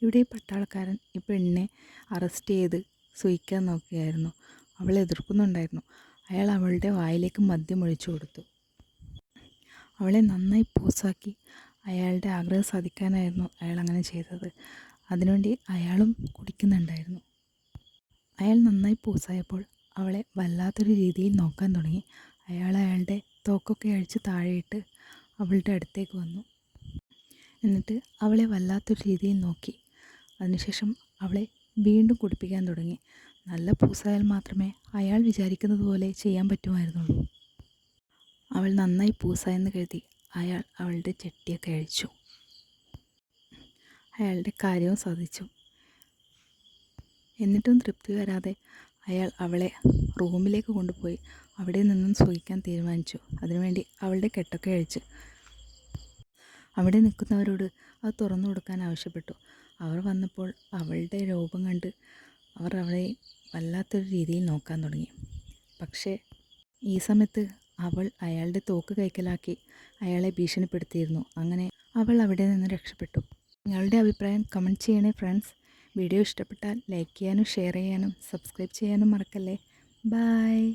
ഇവിടെ ഈ പട്ടാളക്കാരൻ ഈ പെണ്ണിനെ അറസ്റ്റ് ചെയ്ത് സൂയിക്കാൻ നോക്കുകയായിരുന്നു. അവൾ എതിർക്കുന്നുണ്ടായിരുന്നു. അയാൾ അവളുടെ വായിലേക്ക് മദ്യം ഒഴിച്ചു കൊടുത്തു. അവളെ നന്നായി പൂസാക്കി അയാളുടെ ആഗ്രഹം സാധിക്കാനായിരുന്നു അയാൾ അങ്ങനെ ചെയ്തത്. അതിനുവേണ്ടി അയാളും കുടിക്കുന്നുണ്ടായിരുന്നു. അയാൾ നന്നായി പൂസായപ്പോൾ അവളെ വല്ലാത്തൊരു രീതിയിൽ നോക്കാൻ തുടങ്ങി. അയാളുടെ തോക്കൊക്കെ അഴിച്ച് താഴെയിട്ട് അവളുടെ അടുത്തേക്ക് വന്നു. എന്നിട്ട് അവളെ വല്ലാത്തൊരു രീതിയിൽ നോക്കി. അതിനുശേഷം അവളെ വീണ്ടും കുടിപ്പിക്കാൻ തുടങ്ങി. നല്ല പൂസായാൽ മാത്രമേ അയാൾ വിചാരിക്കുന്നത് പോലെ ചെയ്യാൻ പറ്റുമായിരുന്നുള്ളൂ. അവൾ നന്നായി പൂസായെന്ന് കരുതി അയാൾ അവളുടെ ചെട്ടിയൊക്കെ അഴിച്ചു. അയാളുടെ കാര്യവും സാധിച്ചു. എന്നിട്ടും തൃപ്തി വരാതെ അയാൾ അവളെ റൂമിലേക്ക് കൊണ്ടുപോയി അവിടെ നിന്നും സൂയിക്കാൻ തീരുമാനിച്ചു. അതിനുവേണ്ടി അവളുടെ കെട്ടൊക്കെ അഴിച്ച് അവിടെ നിൽക്കുന്നവരോട് അത് തുറന്നു കൊടുക്കാൻ ആവശ്യപ്പെട്ടു. അവർ വന്നപ്പോൾ അവളുടെ രൂപം കണ്ട് അവർ അവളെ വല്ലാത്തൊരു രീതിയിൽ നോക്കാൻ തുടങ്ങി. പക്ഷേ ഈ സമയത്ത് അവൾ അയാളുടെ തോക്ക് കൈക്കലാക്കി അയാളെ ഭീഷണിപ്പെടുത്തിയിരുന്നു. അങ്ങനെ അവൾ അവിടെ നിന്ന് രക്ഷപ്പെട്ടു. നിങ്ങളുടെ അഭിപ്രായം കമൻറ്റ് ചെയ്യണേ ഫ്രണ്ട്സ്. വീഡിയോ ഇഷ്ടപ്പെട്ടാൽ ലൈക്ക് ചെയ്യാനും ഷെയർ ചെയ്യാനും സബ്സ്ക്രൈബ് ചെയ്യാനും മറക്കല്ലേ. ബൈ.